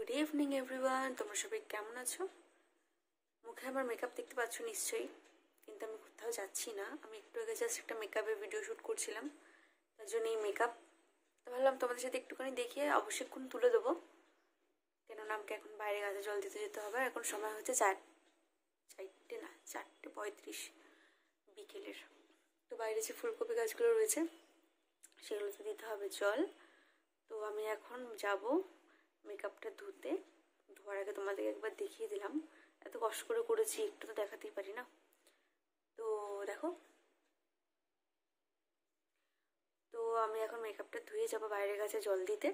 Good evening everyone, তোমরা সবাই কেমন আছো? মুখে আমার মেকআপ দেখতে পাচ্ছ নিশ্চয়ই, কিন্তু আমি কোথাও যাচ্ছি না। আমি একটু আগে জাস্ট একটা মেকআপের ভিডিও শ্যুট করছিলাম, তার জন্য এই মেকআপ তো ভাবলাম তোমাদের সাথে একটুখানি দেখিয়ে অবশ্যই তুলে দেবো, কেননা আমাকে এখন বাইরে গাছে জল দিতে যেতে হবে। এখন সময় হচ্ছে 4:35 বিকেলের। তো বাইরে যে ফুলকপি গাছগুলো রয়েছে সেগুলোতে দিতে হবে জল। তো আমি এখন যাব মেকআপটা ধুতে। ধোয়ার আগে তোমাদেরকে একবার দেখিয়ে দিলাম, এত কষ্ট করে করেছি, একটু তো দেখাতেই পারি না। তো দেখো, তো আমি এখন মেকআপটা ধুয়ে যাবো বাইরের কাছে জল দিতে,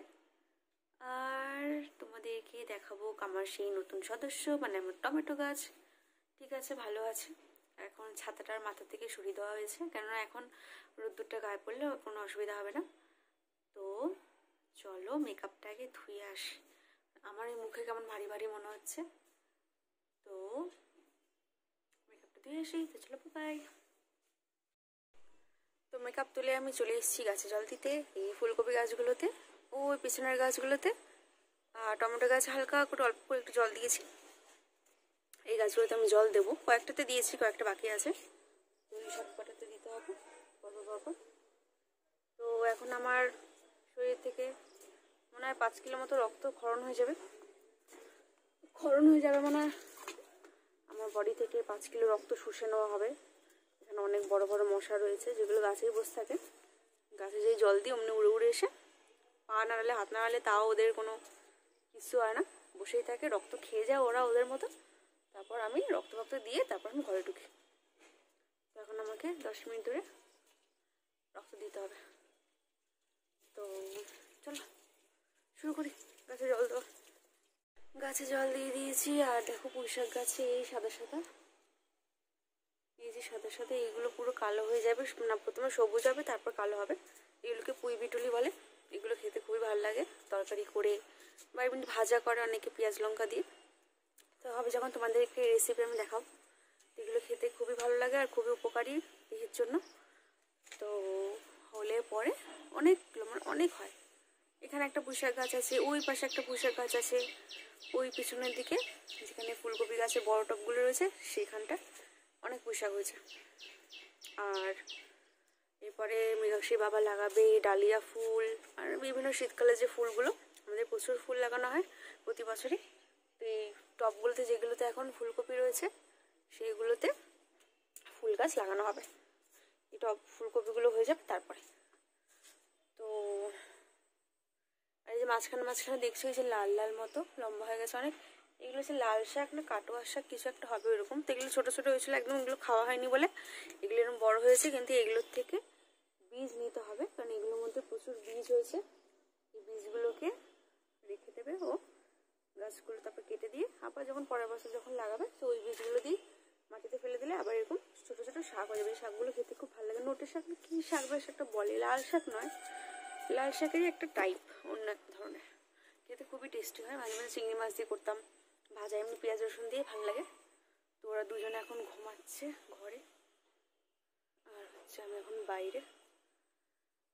আর তোমাদেরকে দেখাবো আমার সেই নতুন সদস্য, মানে আমার টমেটো গাছ। ঠিক আছে, ভালো আছে। এখন ছাতাটার মাথা থেকে সরিয়ে দেওয়া হয়েছে, কেননা এখন রোদ্দুরটা গায়ে পড়লে কোনো অসুবিধা হবে না। তো চলো মেকআপটা আগে ধুয়ে আসি। আমার এই মুখে কেমন ভারী ভারী মনে হচ্ছে, তো মেকআপটা ধুয়ে আসি। তো চলো বাই। তো মেকআপ তুলে আমি চলে এসেছি গাছে জল দিতে, এই ফুলকপি গাছগুলোতে, ওই পিছনের গাছগুলোতে, আর টমেটো গাছ হালকা করে অল্প করে একটু জল দিয়েছি। এই গাছগুলোতে আমি জল দেবো, কয়েকটাতে দিয়েছি, কয়েকটা বাকি আছে, তো এই সব কটাতে দিতে হবে পরপর। তো এখন আমার শরীর থেকে মনে হয় 5 কিলো মতো রক্ত ক্ষরণ হয়ে যাবে মানে আমার বডি থেকে 5 কিলো রক্ত শুষে নেওয়া হবে। এখানে অনেক বড় বড় মশা রয়েছে, যেগুলো গাছেই বসে থাকে। গাছে যেই জল দিই অমনি উড়ে উড়ে এসে পা নাড়ালে হাত নাড়ালে তাও ওদের কোনো কিছু হয় না, বসেই থাকে, রক্ত খেয়ে যায় ওরা ওদের মতো। তারপর আমি রক্ত দিয়ে তারপর আমি ঘরে ঢুকি। তো এখন আমাকে 10 মিনিট ধরে রক্ত দিতে হবে। তো চলো শুরু করি গাছে জল দেওয়া। গাছে জল দিয়ে দিয়েছি, আর দেখো পুঁইশাক গাছে এই সাদা সাদা, এই যে সাদা সাদা, এইগুলো পুরো কালো হয়ে যাবে না, প্রথমে সবুজ হবে তারপর কালো হবে। এগুলোকে পুঁই বিটুলি বলে। এগুলো খেতে খুবই ভালো লাগে, তরকারি করে বা এমনি ভাজা করে অনেকে পেঁয়াজ লঙ্কা দিয়ে। তো হবে যখন তোমাদেরকে রেসিপি আমি দেখাও। এগুলো খেতে খুবই ভালো লাগে আর খুবই উপকারী দেহের জন্য। তো হলে পরে অনেক হয়। এখানে একটা পুঁইশাক গাছ আছে, ওই পাশে একটা পুঁইশাক গাছ আছে, ওই পিছনের দিকে যেখানে ফুলকপি গাছের বড় টবগুলো রয়েছে সেইখানটা অনেক পুঁইশাক হয়েছে। আর এরপরে মৃগশ্রী বাবা লাগাবে ডালিয়া ফুল, আর বিভিন্ন শীতকালে যে ফুলগুলো আমাদের প্রচুর ফুল লাগানো হয় প্রতি বছরই। তো এই টবগুলোতে যেগুলোতে এখন ফুলকপি রয়েছে সেইগুলোতে ফুল গাছ লাগানো হবে। এই টব ফুলকপিগুলো হয়ে যাবে তারপরে। তো আর এই যে মাঝখানে দেখছো এই যে লাল লাল মতো লম্বা হয়ে গেছে অনেক, এগুলো হচ্ছে লাল শাক না কাটোয়া শাক কিছু একটা হবে ওরকম। তো এগুলো ছোটো ছোটো হয়েছিল একদম, এগুলো খাওয়া হয়নি বলে এগুলো এরকম বড় হয়েছে, কিন্তু এগুলোর থেকে বীজ নিতে হবে, কারণ এগুলোর মধ্যে প্রচুর বীজ হয়েছে। এই বীজগুলোকে রেখে দেবে ও গাছগুলো, তারপর কেটে দিয়ে আবার যখন পরের বছর যখন লাগাবে তো ওই বীজগুলো দিয়ে মাটিতে ফেলে দিলে আবার এরকম ছোটো ছোটো শাক হয়ে যাবে। এই শাকগুলো খেতে খুব ভালো লাগে। নোটে শাক না কী শাক বা শাকটা বলে, লাল শাক নয়, লাল শাকেরই একটা টাইপ, অন্য এক ধরনের, খেতে খুবই টেস্টি হয়। মাঝে মাঝে চিংড়ি মাছ দিয়ে করতাম ভাজা, এমনি পেঁয়াজ রসুন দিয়ে ভালো লাগে। তো ওরা দুজনে এখন ঘুমাচ্ছে ঘরে, আর হচ্ছে আমি এখন বাইরে।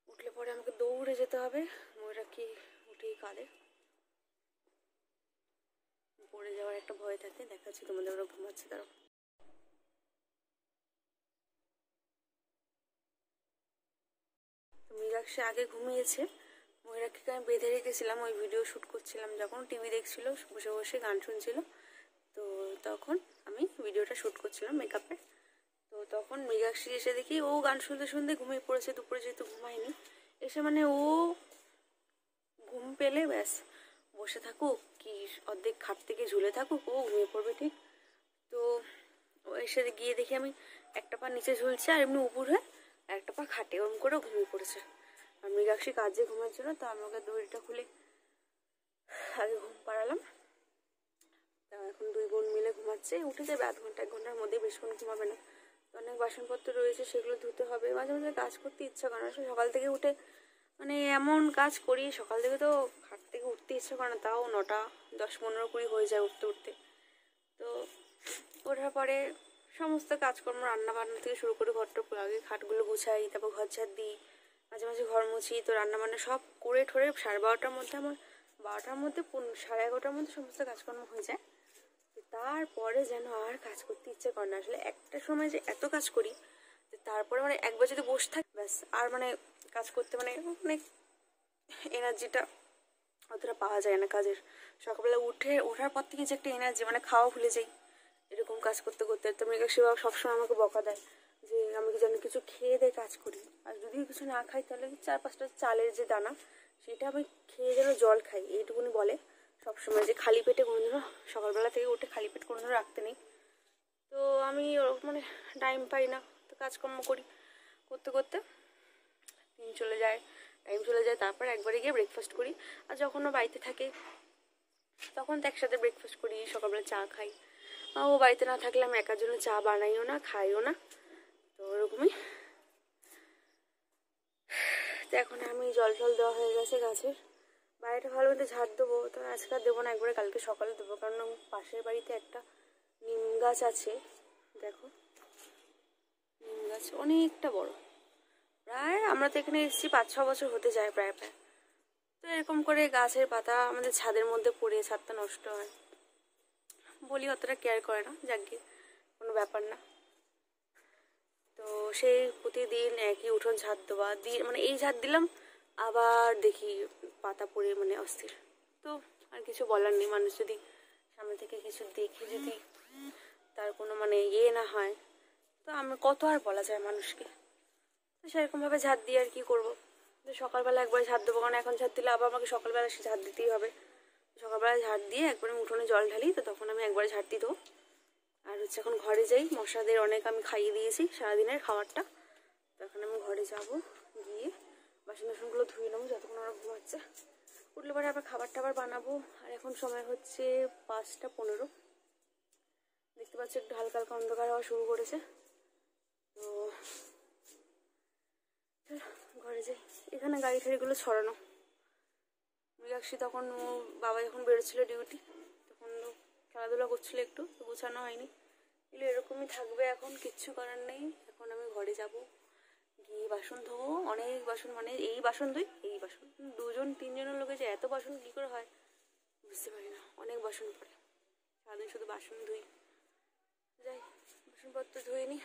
উঠলে পরে আমাকে দৌড়ে যেতে হবে, ময়ূরাক্ষী উঠেই কাঁদে, পড়ে যাওয়ার একটা ভয় থাকে। দেখাচ্ছি তোমাদের, ওরা ঘুমাচ্ছে তারা। মৃগাক্ষী আগে ঘুমিয়েছে, ময়ূরাক্ষীকে আমি বেঁধে রেখেছিলাম, ওই ভিডিও শ্যুট করছিলাম যখন, টিভি দেখছিল বসে বসে গান শুনছিল, তো তখন আমি ভিডিওটা শ্যুট করছিলাম মেকআপে। তো তখন মৃগাক্ষী এসে দেখি ও গান শুনতে শুনতে ঘুমিয়ে পড়েছে। দুপুরে যেহেতু ঘুমায়নি, এসে মানে ও ঘুম পেলে ব্যাস বসে থাকুক কি অর্ধেক খাট থেকে ঝুলে থাকুক, ও ঘুমিয়ে পড়বে ঠিক। তো ও এসে গিয়ে দেখি আমি একটা পা নিচে ঝুলছে আর এমনি উপর হয়ে একটা পা খাটে, ওরম করে ঘুমিয়ে পড়েছে। আর মৃগাক্ষী কাজে ঘুমাচ্ছিল, তো আমি ওকে দড়িটা খুলে আগে ঘুম পাড়ালাম। তা এখন দুই বোন মিলে ঘুমাচ্ছে, উঠে যাবে আধ ঘন্টা 1 ঘন্টার মধ্যেই, বেশিক্ষণ ঘুমাবে না। অনেক বাসনপত্র রয়েছে, সেগুলো ধুতে হবে। মাঝে মাঝে কাজ করতে ইচ্ছা করে না, সকাল থেকে উঠে মানে এমন কাজ করি, সকাল থেকে তো খাট থেকে উঠতে ইচ্ছা করে না, তাও 9টা 10 15 20 হয়ে যায় উঠতে উঠতে। তো ওঠার পরে সমস্ত কাজকর্ম রান্না বান্না থেকে শুরু করে ঘরটা আগে খাটগুলো গুছাই, তারপর ঘর ঝাড় দিই, মাঝে মাঝে ঘর মুছি। তো রান্না বান্না সব করে ঠোরে 12:30টার মধ্যে আমার 12টার মধ্যে 11:30টার মধ্যে সমস্ত কাজকর্ম হয়ে যায়। তারপরে যেন আর কাজ করতে ইচ্ছে করে না। আসলে একটা সময় যে এত কাজ করি যে তারপরে মানে একবার যদি বসে থাকি ব্যাস আর মানে কাজ করতে মানে অনেক এনার্জিটা অতটা পাওয়া যায় না কাজের। সকালবেলা ওঠার পর থেকে যে একটা এনার্জি, মানে খাওয়া ভুলে যাই এরকম কাজ করতে করতে। তো সেবা সবসময় আমাকে বকা দেয় যে আমি যেন কিছু খেয়ে দিয়ে কাজ করি, আর যদি কিছু না খাই তাহলে 4-5টা চালের যে দানা সেটা আমি খেয়ে যেন জল খাই, এইটুকুনি বলে সবসময়, যে খালি পেটে কোনোদিনও সকালবেলা থেকে উঠে খালি পেট কোনোদিনও রাখতে নেই। তো আমি মানে টাইম পাই না, তো কাজকর্ম করি করতে করতে টাইম চলে যায়। তারপর একবারে গিয়ে ব্রেকফাস্ট করি। আর যখন ও বাড়িতে থাকে তখন তো একসাথে ব্রেকফাস্ট করি, সকালবেলা চা খাই। ও বাড়িতে না থাকলে আমি একার জন্য চা বানাইও না, খাইও না, তো ওরকমই। তো এখন আমি জল দেওয়া হয়ে গেছে গাছের, বাইরেটা ভালো মতো ঝাড় দেবো। তো আজকে আর দেবো না, একবারে কালকে সকালে দেবো, কারণ পাশের বাড়িতে একটা নিম গাছ আছে, দেখো নিম গাছ অনেকটা বড়, প্রায় আমরা তো এখানে এসেছি 5-6 বছর হতে যায় প্রায়। তো এরকম করে গাছের পাতা আমাদের ছাদের মধ্যে পড়ে ছাদটা নষ্ট হয়, বলি অতটা কেয়ার করে না, যাকে কোনো ব্যাপার না। তো সেই প্রতিদিন একই উঠোন ঝাড় দেওয়া মানে এই ঝাড় দিলাম আবার দেখি পাতা পড়ে মানে অস্থির। তো আর কিছু বলার নেই, মানুষ যদি সামনে থেকে কিছু দেখে যদি তার কোনো মানে না হয়, তো আমরা কত আর বলা যায় মানুষকে। তো সেরকমভাবে ঝাড় দিয়ে আর কি করবো। তো সকালবেলা একবার ঝাড় দেবো, কারণ এখন ঝাড় দিলে আবার আমাকে সকালবেলা সে ঝাড় দিতেই হবে। সকালবেলা ঝাড় দিয়ে একবারে উঠোনে জল ঢালি, তো তখন আমি একবারে ঝাড় দিয়ে দেবো। আর এখন ঘরে যাই, মশাদের অনেক আমি খাইয়ে দিয়েছি সারাদিনের খাবারটা। তো এখন আমি ঘরে যাব, গিয়ে বাসনগুলো ধুয়ে নেবো যতক্ষণ ওরা ঘুমাচ্ছে। উঠলে পরে আবার খাবার টাবার বানাবো। আর এখন সময় হচ্ছে 5টা 15। দেখতে পাচ্ছি একটু হালকা হালকা অন্ধকার হওয়া শুরু করেছে। তো ঘরে যাই। এখানে গাড়ি ঠাড়িগুলো ছড়ানো, মৃগাক্ষী তখন বাবা যখন বেরোচ্ছিল ডিউটি তখন খেলাধুলা করছিল একটু, তো গোছানো হয়নি। এগুলো এরকমই থাকবে, এখন কিচ্ছু করার নেই। এখন আমি ঘরে যাব, গিয়ে বাসন ধোবো, অনেক বাসন, মানে এই বাসন ধুই এই বাসন, 2-3জনের লোকে যে এত বাসন কী করে হয় বুঝতে পারি না, অনেক বাসন পড়ে, সারাদিন শুধু বাসন ধুই। যাই বাসনপত্র ধুয়ে নিই।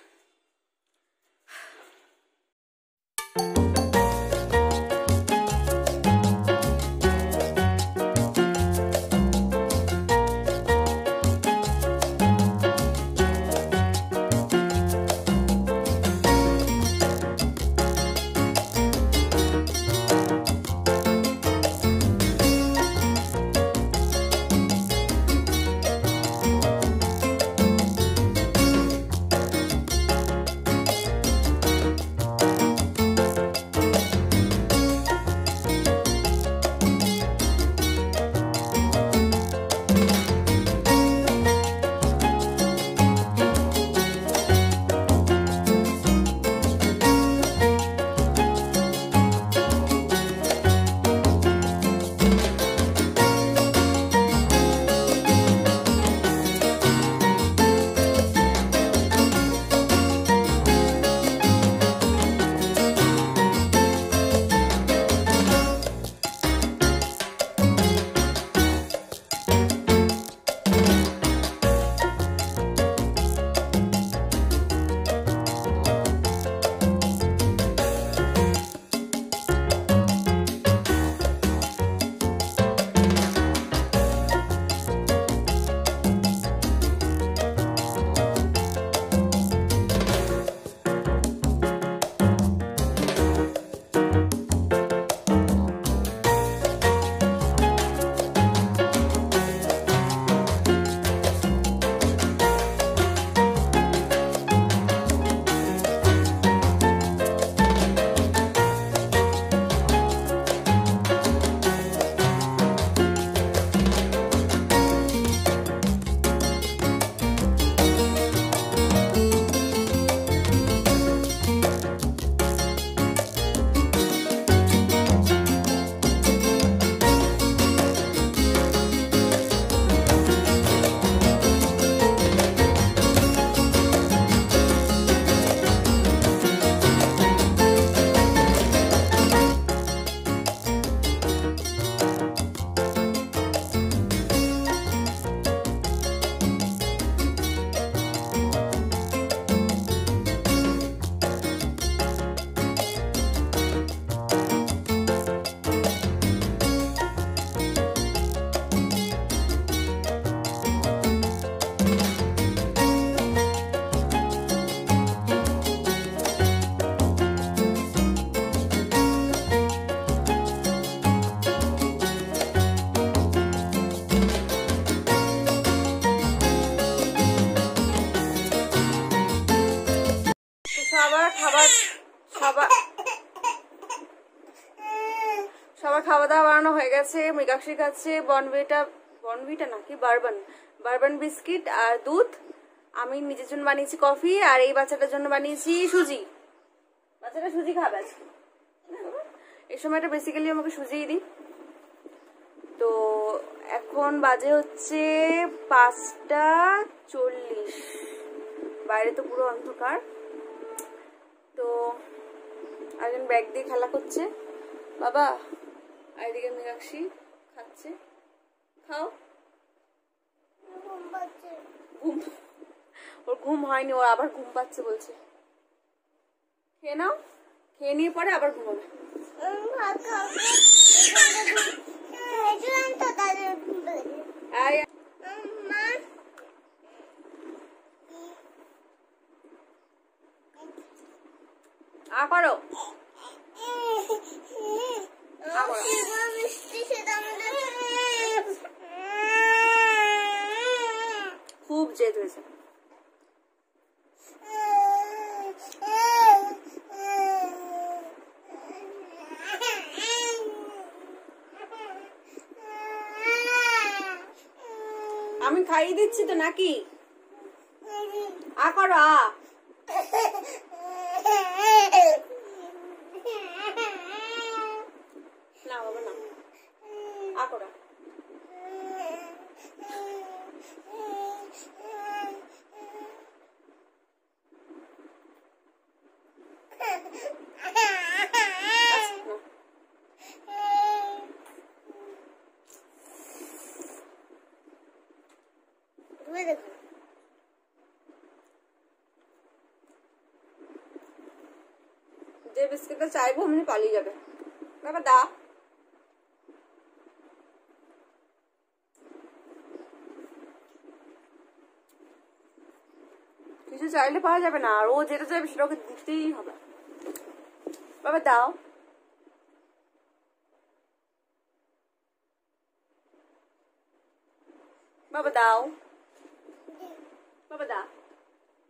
আছে, মৃগাক্ষী খাচ্ছে বর্নভিটা নাকি বারবান বিস্কিট আর দুধ। আমি নিজের জন্য বানিয়েছি কফি, আর এই বাচ্চাটার জন্য বানিয়েছি সুজি। বাচ্চাটা সুজি খাবে আজকে। এই সময়টা বেসিক্যালি আমাকে সুজিই দিই। তো এখন বাজে হচ্ছে 5:40, বাইরে তো পুরো অন্ধকার। তো একজন ব্যাগ দিয়ে খেলা করছে বাবা, আর এদিকে মীনাক্ষী খাচ্ছে। খাও। ঘুম, ওর ঘুম হয়নি, ওর আবার ঘুম পাচ্ছে বলছে। খেয়ে নাও, খেয়ে নিয়ে পরে আবার ঘুমাবে। করো খুব জেদ হয়েছে। আমি খাইয়ে দিচ্ছি তো নাকি? করো না বাবা না, করো। যে বিস্কিটটা চাইবো অমনি পালিয়ে যাবে। বাবা দা, কিছু চাইলে পাওয়া যাবে না, আর ও যেটা চাইবে সেটা ওকে দিতেই হবে। বাবা দাও। বাবা দাও, বাবা দা,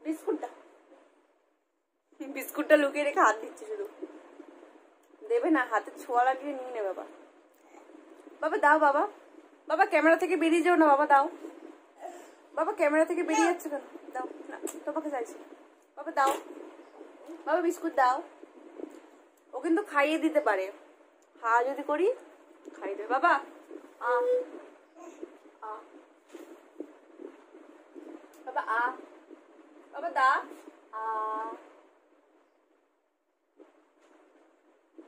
বিস্কুট দাও। বিস্কুটটা লুকিয়ে রেখে হাত দিচ্ছে, শুধু দেবে না, হাতে ছোঁয়া লাগিয়ে নিয়ে নেবে। বাবা বাবা দাও। বাবা বাবা ক্যামেরা থেকে বেরিয়ে যাও না। বাবা দাও। বাবা ক্যামেরা থেকে বেরিয়ে যাচ্ছে কেন? দাও না, তোমাকে চাইছি। বাবা দাও। বাবা বিস্কুট দাও। ও কিন্তু খাইয়ে দিতে পারে, হা যদি করি খাইয়ে দেবে। বাবা বাবা বাবা দা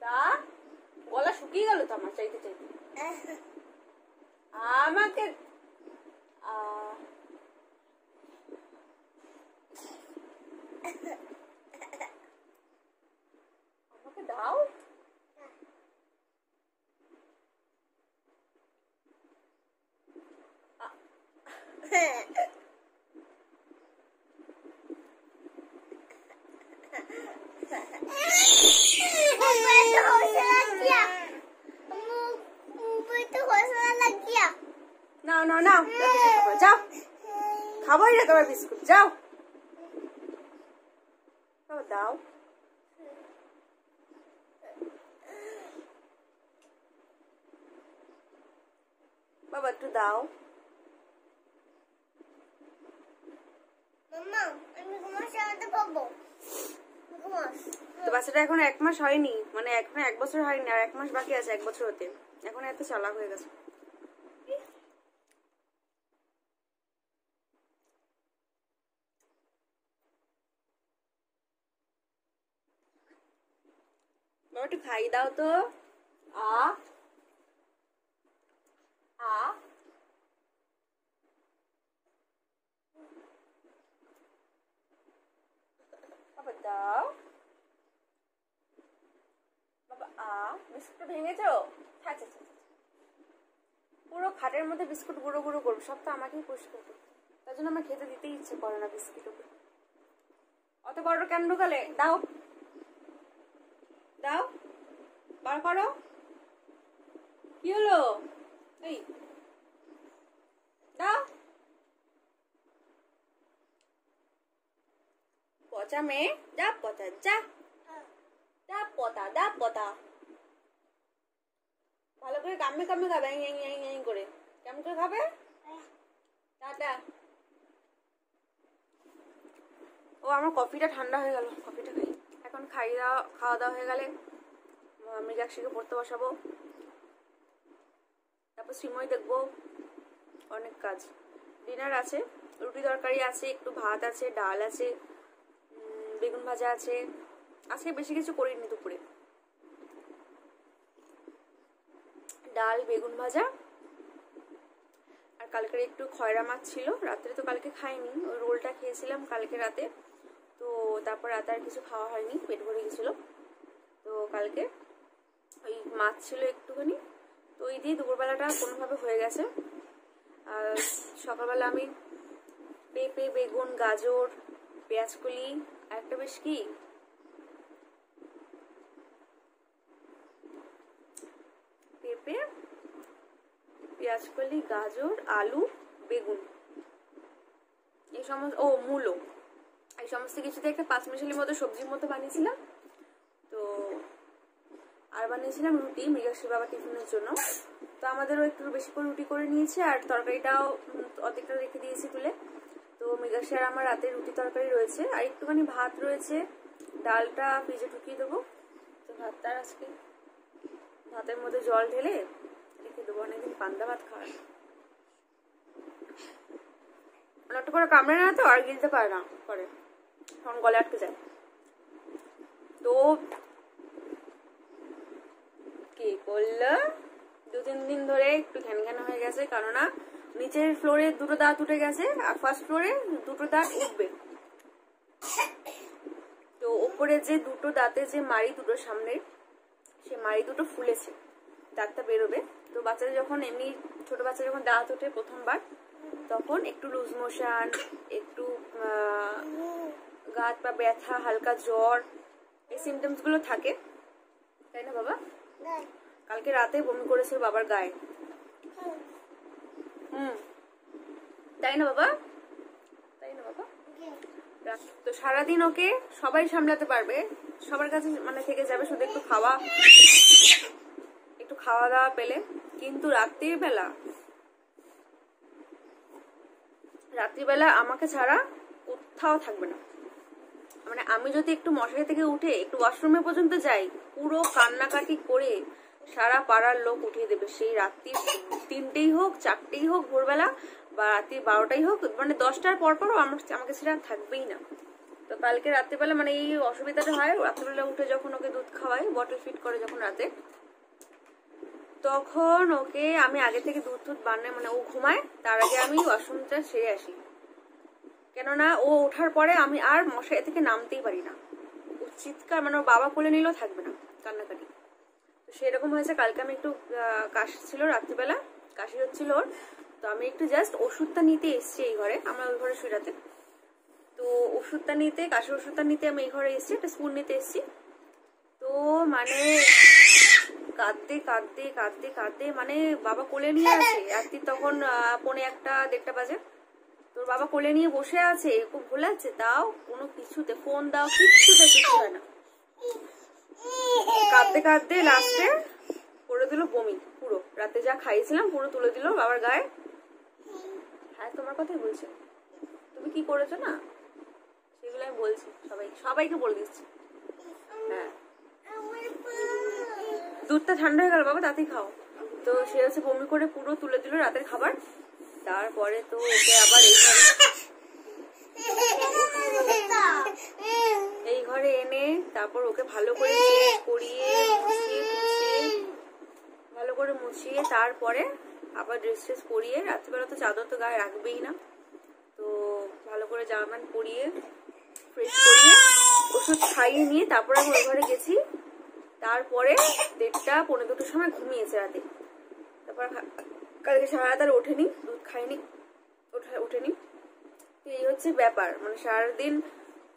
দা। গলা শুকিয়ে গেল তো আমার চাইতে চাইতে। আমাকে আমাকে দাও। না না না, যাও, খাবোই না তোমার বিস্কুট, যাও। দাও। বাবা একটু দাও। তো বাচ্চাটা এখন 1 মাস হয়নি, মানে এখন 1 বছর হয়নি, আর 1 মাস বাকি আছে 1 বছর হতে। এখন এত চালাক হয়ে গেছে। বাবা একটু খাই দাও তো। বাবা দাও। বাবা বিস্কুট ভেঙেছো? আচ্ছা আচ্ছা, পুরো খাটের মধ্যে বিস্কুট গুঁড়ো গুঁড়ো করবো, সব তো আমাকেই পরিষ্কার করতে, তার জন্য আমার খেতে দিতেই ইচ্ছে করে না বিস্কিট। ওকে অত বড় কেন ঢোকালে? দাও দাও, বার করো। কি হলো? এই দাও। পচা মেয়ে, যা পচা, যা যা পতা, দা পতা। ভালো করে কামে কামে খাবে করে। কেমন করে খাবে? টাটা। ও আমার কফিটা ঠান্ডা হয়ে গেল, কফিটা খাই এখন। খাওয়া দাওয়া হয়ে গেলে মৃগাক্ষীকে পড়তে বসাবো, তারপর শ্রীময় দেখবো, অনেক কাজ। ডিনার আছে, রুটি তরকারি আছে, একটু ভাত আছে, ডাল আছে, বেগুন ভাজা আছে। আজকে বেশি কিছু করিনি দুপুরে, ডাল বেগুন ভাজা আর কালকের একটু খয়রা মাছ ছিল রাত্রে, তো কালকে খাইনি, ওই রোলটা খেয়েছিলাম কালকে রাতে, তো তারপর রাতে আর কিছু খাওয়া হয়নি, পেট ভরে গেছিল। তো কালকে ওই মাছ ছিল একটুখানি, তো ওই দিয়ে দুপুরবেলাটা কোনোভাবে হয়ে গেছে। আর সকালবেলা আমি পেঁপে বেগুন গাজর পেঁয়াজকলি আর একটা বেশ কি পেঁপে পেঁয়াজকলি গাজর আলু বেগুন এই সমস্ত, ও মূলো, এই সমস্ত কিছুতে একটা পাঁচমিশালির মতো সবজির মতো বানিয়েছিলাম। তো আর বানিয়েছিলাম রুটি মৃগাক্ষী বাবা টিফিনের জন্য। তো আমাদেরও একটু বেশি করে রুটি করে নিয়েছে, আর তরকারিটাও অর্ধেকটা রেখে দিয়েছি তুলে। তো মৃগাক্ষী আর আমার রাতে রুটি তরকারি রয়েছে, আর একটুখানি ভাত রয়েছে, ডালটা ফ্রিজে ঢুকিয়ে দেবো। তো ভাতটা আজকে ভাতের মধ্যে জল ঢেলে রেখে দেবো, অনেকদিন পান্তা ভাত খাওয়া। একটু করে কামড়ে না তো আর গিলতে পারে না করে, তখন গলে আটকে যায়। তো কি করলো, 2-3 দিন ধরে একটু ঘ্যান ঘ্যান হয়ে গেছে, কেননা নিচের ফ্লোরে 2টো দাঁত উঠে গেছে আর ফার্স্ট ফ্লোরে 2টো দাঁত উঠবে। তো ওপরে যে 2টো দাঁতে যে মাড়ি দুটো সামনে, সে মাড়ি দুটো ফুলেছে, দাঁতটা বেরোবে। তো বাচ্চাদের যখন এমনি ছোট বাচ্চা যখন দাঁত ওঠে প্রথমবার, তখন একটু লুজ মোশন, একটু গা হাত পা ব্যথা, হালকা জ্বর, এই সিমটমস গুলো থাকে, তাই না বাবা? কালকে রাতে বমি করেছে বাবার গায়ে। তাই না বাবা? তাই না বাবা? তো সারাদিন ওকে সবাই সামলাতে পারবে, সবার কাছে মানে থেকে যাবে, শুধু একটু খাওয়া দাওয়া পেলে। কিন্তু রাত্রিবেলা আমাকে ছাড়া কোথাও থাকবে না। মানে আমি যদি একটু মশারি থেকে উঠে একটু ওয়াশরুমে পর্যন্ত যাই, পুরো কান্নাকাটি করে সারা পাড়ার লোক উঠিয়ে দেবে, সেই রাত্রি 3টেই হোক 4টেই হোক ভোরবেলা, বা রাত্রি 12টাই হোক, মানে 10টার পরও আমাকে সেটা থাকবেই না। তো কালকে রাত্রিবেলা মানে এই অসুবিধাটা হয়, রাত্রিবেলা উঠে যখন ওকে দুধ খাওয়াই, বটল ফিট করে যখন রাতে, তখন ওকে আমি আগে থেকে দুধ বানাই, মানে ও ঘুমায় তার আগে আমি ওয়াশরুমটা সেরে আসি, কেননা ও ওঠার পরে আমি আর মশারি থেকে নামতেই পারি না। ও চিৎকার, মানে ওর বাবা কোলে নিলেও থাকবে না, কান্নাকাটি। তো সেরকম হয়েছে, কালকে আমি একটু কাশি ছিল, রাত্রিবেলা কাশি হচ্ছিল ওর, তো আমি একটু জাস্ট ওষুধটা নিতে এসছি এই ঘরে, আমরা ওই ঘরে শুয়ে। তো ওষুধটা নিতে, কাশির ওষুধটা নিতে আমি এই ঘরে এসছি, একটা স্পুন নিতে এসছি। তো মানে কাঁদতে কাঁদতে কাঁদতে কাঁদতে, মানে বাবা কোলে নিয়ে আছে, রাত্রি তখন 1:45-1:30 বাজে। তোর বাবা কোলে নিয়ে বসে আছে, খুব ভোলাচ্ছে, তাও কোনো কিছুতে ফোন দাও, কিচ্ছুতে কিছু হয় না। কাঁদতে কাঁদতে লাস্টে করে দিল বমি, পুরো রাতে যা খাইয়েছিলাম পুরো তুলে দিল বাবার গায়ে। হ্যাঁ তোমার কথাই বলছি, তুমি কি করেছো না সেগুলো আমি বলছি, সবাইকে বলে দিচ্ছি। হ্যাঁ দুধটা ঠান্ডা হয়ে গেল বাবা, তাতেই খাও। তো সে হচ্ছে বমি করে পুরো তুলে দিল রাতের খাবার। তারপরে তো ওকে আবার এই ঘরে এনে তারপর ওকে ভালো করে করিয়ে ভালো করে মুছিয়ে, তারপরে আবার ড্রেস ট্রেস পরিয়ে, রাত্রিবেলা তো চাদর তো গায়ে রাখবেই না, তো ভালো করে জামা প্যান্ট পরিয়ে ফ্রেশ করিয়ে ওষুধ খাইয়ে নিয়ে তারপরে আমি ওই ঘরে গেছি। তারপরে 1:30-1:45 সময় ঘুমিয়েছে রাতে। তারপর কালকে সারা রাত আর ওঠেনি, দুধ খাইনি, ওঠেনি। তো এই হচ্ছে ব্যাপার, মানে সারাদিন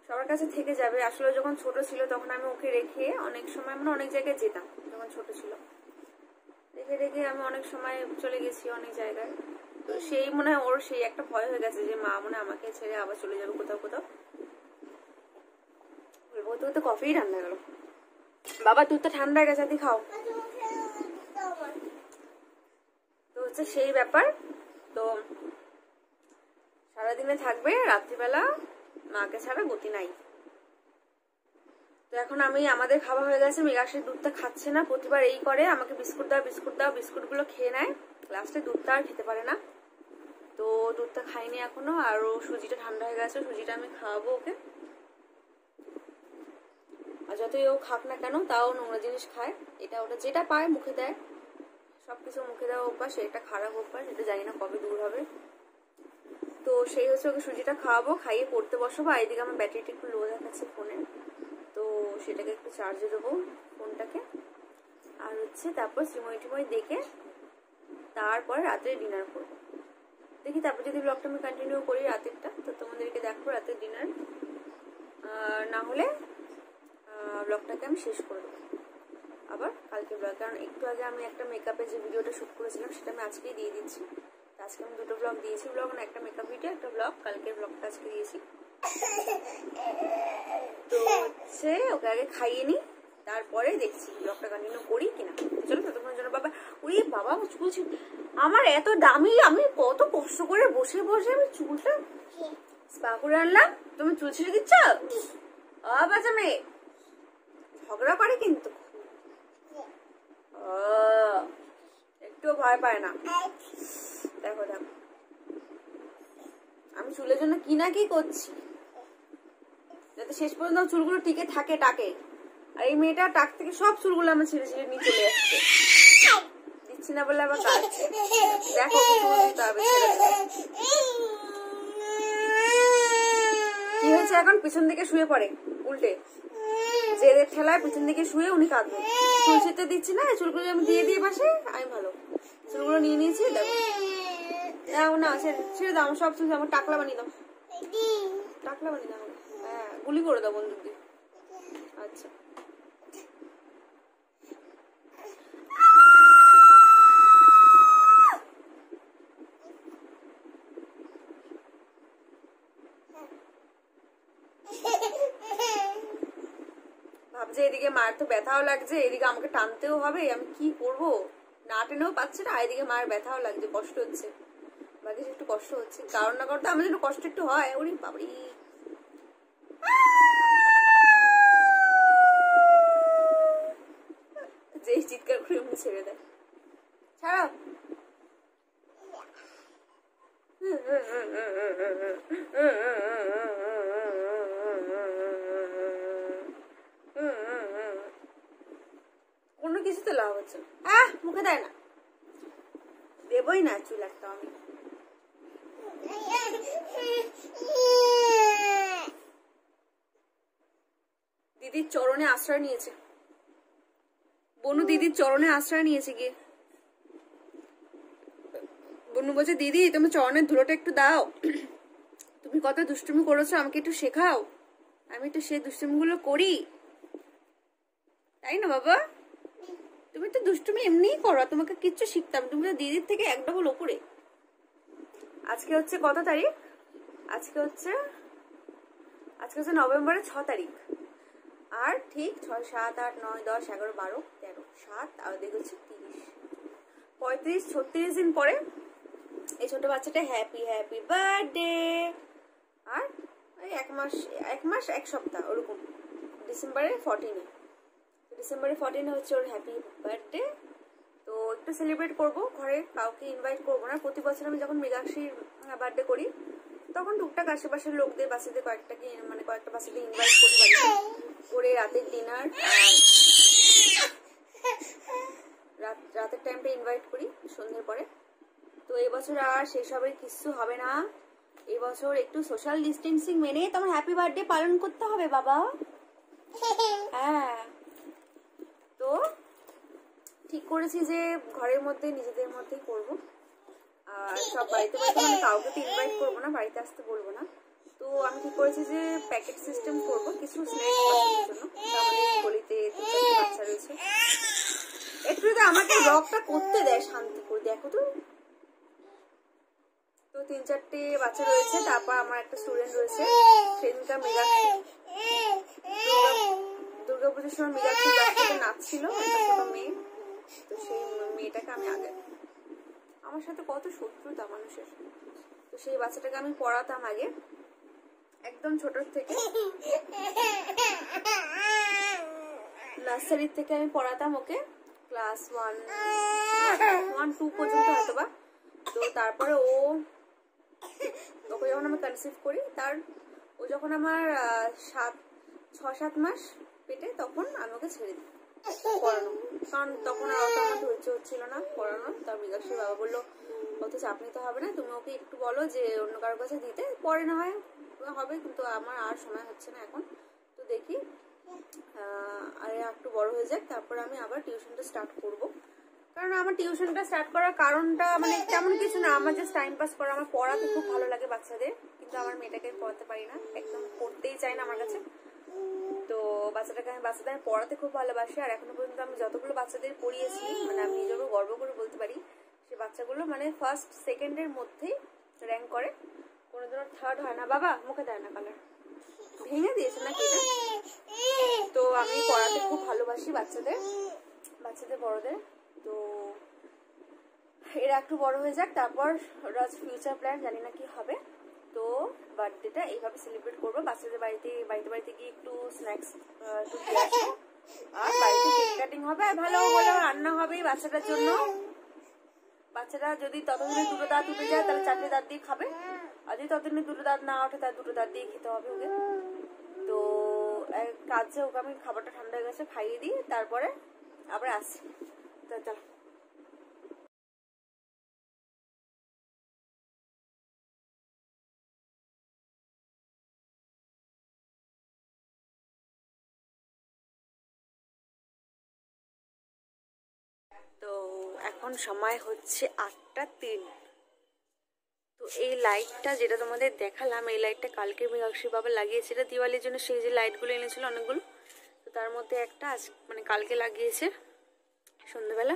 সবার কাছে থেকে যাবে। আসলে যখন ছোট ছিল তখন আমি ওকে রেখে অনেক সময়, মানে অনেক জায়গায় যেতাম যখন ছোট ছিল, রেখে আমি অনেক সময় চলে গেছি অনেক জায়গায়। তো সেই মনে হয় ওর সেই একটা ভয় হয়ে গেছে যে মা মনে আমাকে ছেড়ে আবার চলে যাবে কোথাও। বলতে বলতে কফি ঠান্ডা গেল। বাবা দুধটা ঠান্ডা হয়ে গেছে, খাও। হচ্ছে সেই ব্যাপার। তো সারাদিনে থাকবে, রাত্রিবেলা মাকে ছাড়া গতি নাই। তো এখন আমাদের খাওয়া হয়ে গেছে, মেঘাশ্রীর দুধটা খাচ্ছে না, প্রতিবার এই করে আমাকে বিস্কুট দাও বিস্কুট দাও, বিস্কুটগুলো খেয়ে নেয়, লাস্টে দুধটা আর খেতে পারে না। তো দুধটা খাইনি এখনো, আর সুজিটা ঠান্ডা হয়ে গেছে, সুজিটা আমি খাওয়াবো ওকে। আর যতই ও খাক না কেন তাও নোংরা জিনিস খায়, এটা ওটা যেটা পায় মুখে দেয়, সবকিছু মুখে দেওয়া অভ্যাস, এটা খারাপ অভ্যাস, এটা জানি না কবে দূর হবে। তো সেই হচ্ছে ওকে সুজিটা খাওয়াবো, খাইয়ে পড়তে বসবো। আর এদিকে আমার ব্যাটারিটা একটু লো দেখাচ্ছে ফোনে, তো সেটাকে একটু চার্জে দেবো ফোনটাকে। আর হচ্ছে তারপর সিময় টিময় দেখে তারপরে রাত্রে ডিনার করবো। দেখি তারপর যদি ব্লগটা আমি কন্টিনিউ করি রাতেরটা, তো তোমাদেরকে দেখবো রাতের ডিনার, না হলে ব্লগটাকে আমি শেষ করে দেবো আবার কালকে ব্লগ। কারণ একটু আগে আমি একটা মেকআপের যে ভিডিওটা শ্যুট করেছিলাম সেটা আমি আজকেই দিয়ে দিচ্ছি। আজকে আমি দুটো ব্লগ দিয়েছি, ব্লগ না একটা মেকআপ ভিডিও, একটা ব্লগ, কালকের ব্লগটা আজকে দিয়েছি। তো হচ্ছে ওকে আগে খাইয়ে নি, তারপরে দেখছি ব্লগটা কন্টিনিউ করি কিনা। চলো ততক্ষণের জন্য বাবা, ওই বাবা চুল আমার এত দামি, আমি কত কষ্ট করে বসে বসে আমি চুলটা স্পা করে আনলাম, তুমি চুল ছিঁড়ে দিচ্ছ? বাচ্চা মেয়ে ঝগড়া করে কিন্তু, একটুও ভয় পায় না। দেখো দেখো আমি চুলের জন্য কি না কি করছি, যাতে শেষ পর্যন্ত চুলগুলো টিকে থাকে টাকে। আর এই মেয়েটা টাক থেকে সব চুলগুলো আমার ছিঁড়ে ছিঁড়ে নিয়ে চলে যাচ্ছে, দিচ্ছি না বলে আবার কাটছে। দেখো চুল দিতে হবে, কি হয়েছে এখন পিছন দিকে শুয়ে পড়ে উল্টে, জেদের ঠেলায় পিছন দিকে শুয়ে উনি কাঁদবে। চুল ছিঁড়তে দিচ্ছি না, চুলগুলো আমি দিয়ে দিয়ে পাশে, আমি ভালো চুলগুলো নিয়ে নিয়েছি। দেখো দাও না, ছেড়ে দাও আমার সব চুল, আমার টাকলা বানিয়ে দাও, টাকলা বানিয়ে দাও, হ্যাঁ গুলি করে দাও বন্দুক দিয়ে। আচ্ছা ভাবছে এদিকে মায়ের তো ব্যথাও লাগছে, এদিকে আমাকে টানতেও হবে, আমি কি করব, না টেনেও পাচ্ছে না, এদিকে মায়ের ব্যথাও লাগছে, কষ্ট হচ্ছে, বাকি একটু কষ্ট হচ্ছে, কারণ না করতে আমার জন্য কষ্ট একটু হয়। ওরে বাবরি যেই চিৎকার করে উনি ছেড়ে দেয়, ছাড়াও। কোনো কিছুতে লাভ হচ্ছে না, মুখে দেয় না, দেবই না চুল একটা আমি। দিদির চরণে আশ্রয় নিয়েছে, বনু দিদির চরণে আশ্রয় নিয়েছে গিয়ে। বনু বলছে দিদি তুমি চরণের ধুলোটা একটু দাও, তুমি কত দুষ্টুমি করেছো আমাকে একটু শেখাও, আমি তো সেই দুষ্টুমিগুলো করি, তাই না বাবা? তুমি তো দুষ্টুমি এমনিই করো, তোমাকে কিচ্ছু শিখতাম, তুমি তো দিদির থেকে এক ডবল ওপরে। আজকে হচ্ছে কত তারিখ? আজকে হচ্ছে নভেম্বরের 6 তারিখ। আর ঠিক 6, 7, 8, 9, 10, 11, 12, 13, 7 আর দেখো হচ্ছে 30, 35, 36 দিন পরে এই ছোট বাচ্চাটা হ্যাপি হ্যাপি বার্থডে। আর এই এক মাস 1 সপ্তাহ ওরকম, ডিসেম্বরের 14 হচ্ছে ওর হ্যাপি বার্থডে। তো একটু সেলিব্রেট করব, ঘরে কাউকে ইনভাইট করবো না। প্রতি বছর আমি যখন মৃগাক্ষীর বার্থডে করি তখন টুকটাক আশেপাশের লোকদের বাসাতে কয়েকটা বাসাতে ইনভাইট করি, বাড়িতে করে রাতের ডিনার রাতের টাইমটা ইনভাইট করি সন্ধ্যের পরে। তো এবছর আর সেসবের কিছু হবে না, এবছর একটু সোশ্যাল ডিস্টেন্সিং মেনে তোমার হ্যাপি বার্থডে পালন করতে হবে বাবা। হ্যাঁ তো ঠিক করেছি যে ঘরের মধ্যে নিজেদের মধ্যেই করব, আর সব বাড়িতে আমি কাউকে তো ইনভাইট করবো না, বাড়িতে আসতে বলবো না। তো আমি ঠিক করেছি যে প্যাকেট সিস্টেম করবো, কিছু স্ন্যাক্স বাচ্চাদের জন্য। আমাদের গলিতে 3-4 বাচ্চা রয়েছে, একটু যদি আমাকে ব্লগটা করতে দেয় শান্তি করে, দেখো তো 3-4টে বাচ্চা রয়েছে। তারপর আমার একটা স্টুডেন্ট রয়েছে, সেদিনকার দুর্গাপুজোর সময় মৃগাক্ষী নাচছিল, একটা ছোট মেয়ে। তো সেই মেয়েটাকে আমি আগে আমার সাথে কত শত্রুতা মানুষের। তো সেই বাচ্চাটাকে আমি পড়াতাম আগে, একদম ছোটোর থেকে, নার্সারির থেকে আমি পড়াতাম ওকে, ক্লাস 1-2 পর্যন্ত হয়তো বা। তো তারপরে ওকে যখন আমি কনসিভ করি, ও যখন আমার 6-7 মাস পেটে, তখন আমি ওকে ছেড়ে দিই পড়ানো, কারণ তখন আর অত আমার ধৈর্য হচ্ছিল না পড়ানো। তার মৃগাক্ষীর বাবা বললো অত চাপ নিতে হবে না, তুমি ওকে একটু বলো যে অন্য কারোর কাছে দিতে, পরে না হয় হবে, কিন্তু আমার আর সময় হচ্ছে না এখন। তো দেখি আর একটু বড় হয়ে যাক, তারপরে আমি আবার টিউশনটা স্টার্ট করব। কারণ আমার টিউশনটা স্টার্ট করার কারণটা মানে তেমন কিছু না, আমার জাস্ট টাইম পাস করা। আমার পড়াতে খুব ভালো লাগে বাচ্চাদের, কিন্তু আমার মেয়েটাকে পড়াতে পারি না, একদম পড়তেই চাই না আমার কাছে। তো বাচ্চাদের আমি পড়াতে খুব ভালোবাসি। আর এখনো পর্যন্ত আমি যতগুলো বাচ্চাদের পড়িয়েছি, মানে আমি নিজেকে গর্ব করে বলতে পারি, সে বাচ্চাগুলো মানে 1st 2nd-এর মধ্যেই র্যাঙ্ক করে, কোনোদিনও 3rd হয় না। বাবা মুখে দেয় না, কালার ভেঙে দিয়েছে নাকি এটা? তো আমি পড়াতে খুব ভালোবাসি বাচ্চাদের বড়দের। তো এরা একটু বড় হয়ে যাক, তারপর ওরা ফিউচার প্ল্যান জানি না কি হবে। তো বার্থডেটা এইভাবে সেলিব্রেট করবো, বাচ্চাদের বাড়িতে গিয়ে একটু স্ন্যাক্স একটু দিয়ে আসবো, আর বাড়িতে কেক কাটিং হবে, আর ভালো ভালো রান্না হবে বাচ্চাটার জন্য। বাচ্চারা যদি ততদিনে 2টো দাঁত উঠে যায়, তাহলে 4টে দাঁত দিয়ে খাবে, আর যদি ততদিনে 2টো দাঁত না ওঠে, তাহলে 2টো দাঁত দিয়ে খেতে হবে ওকে। তো কাজে ওকে আমি খাবারটা ঠান্ডা হয়ে গেছে খাইয়ে দিই, তারপরে আবার আসি। তো চলো। তো এখন সময় হচ্ছে 8টা 3। তো এই লাইটটা যেটা তোমাদের দেখালাম, এই লাইটটা কালকে মৃগাক্ষীর বাবা লাগিয়েছে, এটা দিওয়ালির জন্য সেই যে লাইটগুলো এনেছিল অনেকগুলো, তো তার মধ্যে একটা আজ মানে কালকে লাগিয়েছে সন্ধ্যেবেলা।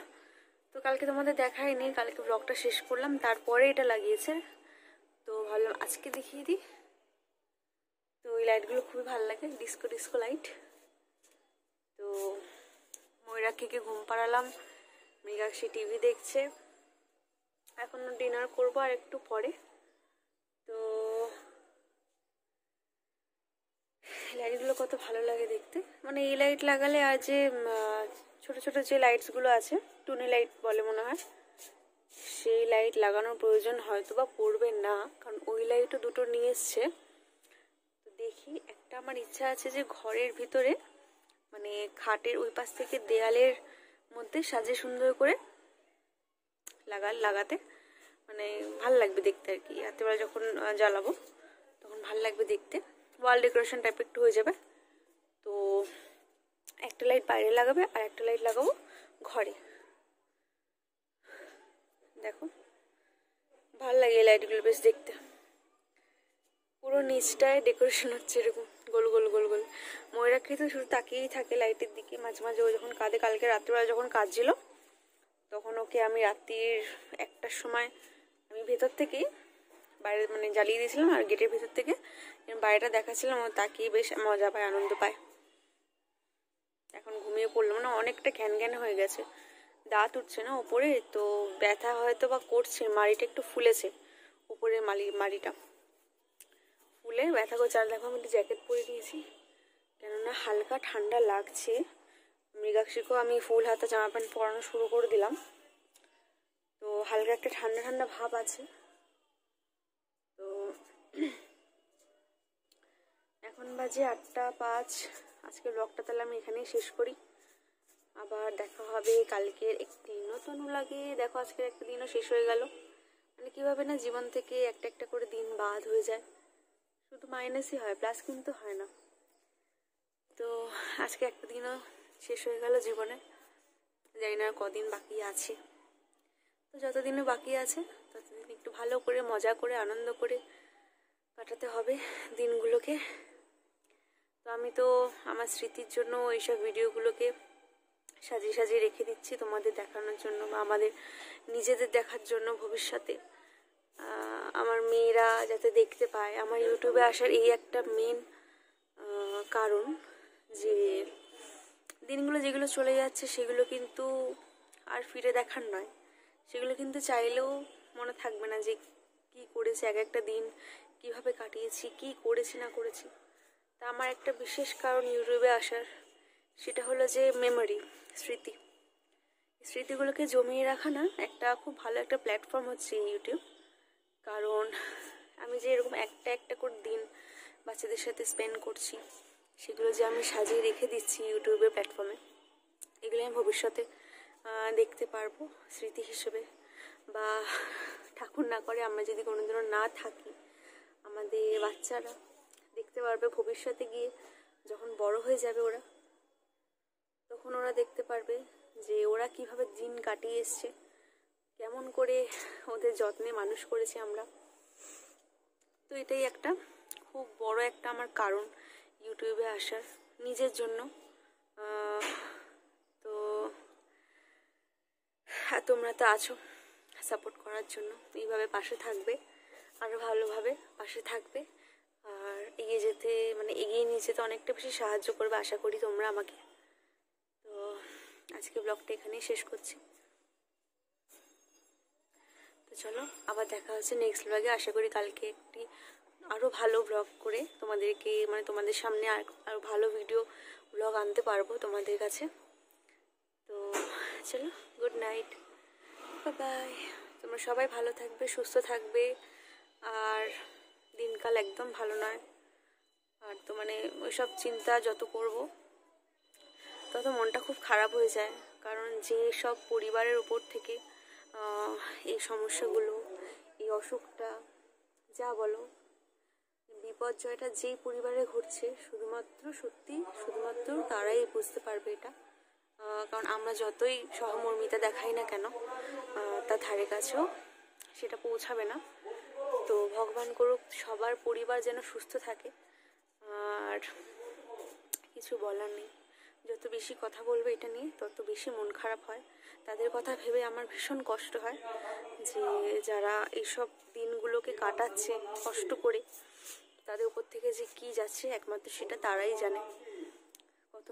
তো কালকে তোমাদের দেখাইনি, কালকে ব্লগটা শেষ করলাম, তারপরে এটা লাগিয়েছে। তো ভাবলাম আজকে দেখিয়ে দিই। তো এই লাইটগুলো খুবই ভালো লাগে, ডিস্কো লাইট। তো ময়ূরাক্ষীকে ঘুম পাড়ালাম, মৃগাক্ষী টিভি দেখছে, এখন ডিনার করবো আর একটু পরে। তো লাইটগুলো কত ভালো লাগে দেখতে, মানে এই লাইট লাগালে আর যে ছোট ছোট যে লাইটসগুলো আছে, টুনি লাইট বলে মনে হয়, সেই লাইট লাগানোর প্রয়োজন হয়তো বা পড়বে না, কারণ ওই লাইটও 2টো নিয়ে এসছে। তো দেখি, একটা আমার ইচ্ছা আছে যে ঘরের ভিতরে মানে খাটের ওই পাশ থেকে দেয়ালের মধ্যে সাজে সুন্দর করে লাগাতে, মানে ভাল লাগবে দেখতে আর কি। রাত্রেবেলা যখন জ্বালাবো তখন ভাল লাগবে দেখতে, ওয়াল ডেকোরেশন টাইপ একটু হয়ে যাবে। তো একটা লাইট বাইরে লাগাবে আর একটা লাইট লাগাবো ঘরে। দেখো ভাল লাগে এই লাইটগুলো বেশ দেখতে, পুরো নিচটায় ডেকোরেশন হচ্ছে এরকম গোল গোল গোল গোল। ময়ূরাক্ষী তো শুধু তাকিয়েই থাকে লাইটের দিকে, মাঝে মাঝে ও যখন কাঁদে, কালকে রাত্রিবেলা যখন কাঁদছিল তখন ওকে আমি রাত্রির 1টার সময় আমি ভেতর থেকেই বাইরে মানে জ্বালিয়ে দিয়েছিলাম, আর গেটের ভেতর থেকে বাইরেটা দেখাচ্ছিলাম, ও তাকিয়ে বেশ মজা পায়, আনন্দ পায়। এখন ঘুমিয়ে পড়লো, মানে অনেকটা ঘ্যান হয়ে গেছে, দাঁত উঠছে না ওপরে, তো ব্যথা হয়তো বা করছে, মাড়িটা একটু ফুলেছে, উপরের মাড়িটা ফুলে ব্যথা করছে। আর দেখো আমি একটু জ্যাকেট পরে দিয়েছি, কেননা হালকা ঠান্ডা লাগছে। মৃগাক্ষীকেও আমি ফুল হাতা জামা প্যান্ট পরানো শুরু করে দিলাম, তো হালকা একটা ঠান্ডা ঠান্ডা ভাব আছে। তো এখন বাজে 8টা 5। আজকে ব্লগটা তাহলে আমি এখানেই শেষ করি, আবার দেখা হবে কালকের একটি নতুন লাগে। দেখো আজকের একটা দিনও শেষ হয়ে গেল, মানে কীভাবে না জীবন থেকে একটা একটা করে দিন বাদ হয়ে যায়, শুধু মাইনাসই হয়, প্লাস কিন্তু হয় না। তো আজকে একটা দিনও শেষ হয়ে গেল জীবনে, জানি না কদিন বাকি আছে। তো যতদিনও বাকি আছে ততদিন একটু ভালো করে মজা করে আনন্দ করে কাটাতে হবে দিনগুলোকে। তো আমি তো আমার স্মৃতির জন্য এইসব ভিডিওগুলোকে সাজিয়ে রেখে দিচ্ছি তোমাদের দেখানোর জন্য, বা আমাদের নিজেদের দেখার জন্য ভবিষ্যতে আমার মেয়েরা যাতে দেখতে পায়। আমার ইউটিউবে আসার এই একটা মেন কারণ যে দিনগুলো যেগুলো চলে যাচ্ছে সেগুলো কিন্তু আর ফিরে দেখার নয়, সেগুলো কিন্তু চাইলেও মনে থাকবে না যে কি করেছি, এক একটা দিন কিভাবে কাটিয়েছি, কি করেছি না করেছি। তা আমার একটা বিশেষ কারণ ইউটিউবে আসার, সেটা হলো যে মেমোরি, স্মৃতি। স্মৃতিগুলোকে জমিয়ে রাখা না একটা খুব ভালো একটা প্ল্যাটফর্ম হচ্ছে ইউটিউব। কারণ আমি যে এরকম একটা একটা করে দিন বাচ্চাদের সাথে স্পেন্ড করছি, সেগুলো যে আমি সাজিয়ে রেখে দিচ্ছি ইউটিউবের প্ল্যাটফর্মে, এগুলো আমি ভবিষ্যতে দেখতে পারবো স্মৃতি হিসেবে। বা ঠাকুর না করে আমরা যদি কোনোদিনও না থাকি, আমাদের বাচ্চারা দেখতে পারবে ভবিষ্যতে গিয়ে, যখন বড় হয়ে যাবে ওরা, তখন ওরা দেখতে পারবে যে ওরা কিভাবে দিন কাটিয়ে এসছে, কেমন করে ওদের যত্নে মানুষ করেছি আমরা। তো এটাই একটা খুব বড় একটা আমার কারণ ইউটিউবে আসার, নিজের জন্য। তো তোমরা তো আছো সাপোর্ট করার জন্য, এইভাবে পাশে থাকবে, আরও ভালোভাবে পাশে থাকবে, আর এগিয়ে যেতে এগিয়ে নিয়ে যেতে অনেকটা বেশি সাহায্য করবে আশা করি তোমরা আমাকে। তো আজকে ব্লগটা এখানেই শেষ করছি। তো চলো, আবার দেখা হচ্ছে নেক্সট ব্লগে। আশা করি কালকে একটি আরও ভালো ব্লগ করে তোমাদেরকে তোমাদের সামনে আরও ভালো ভিডিও ব্লগ আনতে পারবো তোমাদের কাছে। তো চলো, গুড নাইট, বাই। তোমরা সবাই ভালো থাকবে, সুস্থ থাকবে, আর দিনকাল একদম ভালো নয়। আর তো ওইসব চিন্তা যত করব তত মনটা খুব খারাপ হয়ে যায়। কারণ যে সব পরিবারের উপর থেকে এই সমস্যাগুলো, এই অসুখটা, যা বলো, বিপর্যয়টা যেই পরিবারে ঘটছে, শুধুমাত্র তারাই বুঝতে পারবে এটা। কারণ আমরা যতই সহমর্মিতা দেখাই না কেন, তার ধারে কাছেও সেটা পৌঁছাবে না। তো ভগবান করুক সবার পরিবার যেন সুস্থ থাকে। আর কিছু বলার নেই, যত বেশি কথা বলবে এটা নিয়ে তত বেশি মন খারাপ হয়। তাদের কথা ভেবে আমার ভীষণ কষ্ট হয় যে যারা এইসব দিনগুলোকে কাটাচ্ছে কষ্ট করে, তাদের উপর থেকে যে কী যাচ্ছে একমাত্র সেটা তারাই জানে। কত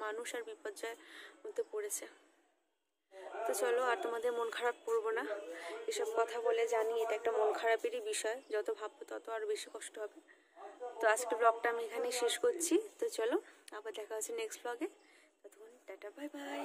মানুষ আর বিপর্যয়ের মধ্যে পড়েছে। তো চলো, আর তোমাদের মন খারাপ করবো না। এসব কথা বলে জানি এটা একটা মন খারাপেরই বিষয়, যত ভাববো তত আরও বেশি কষ্ট হবে। তো আজকের ব্লগটা আমি এখানেই শেষ করছি। তো চলো, আবার দেখা হচ্ছে নেক্সট ব্লগে। ততক্ষণ টাটা, বাই বাই।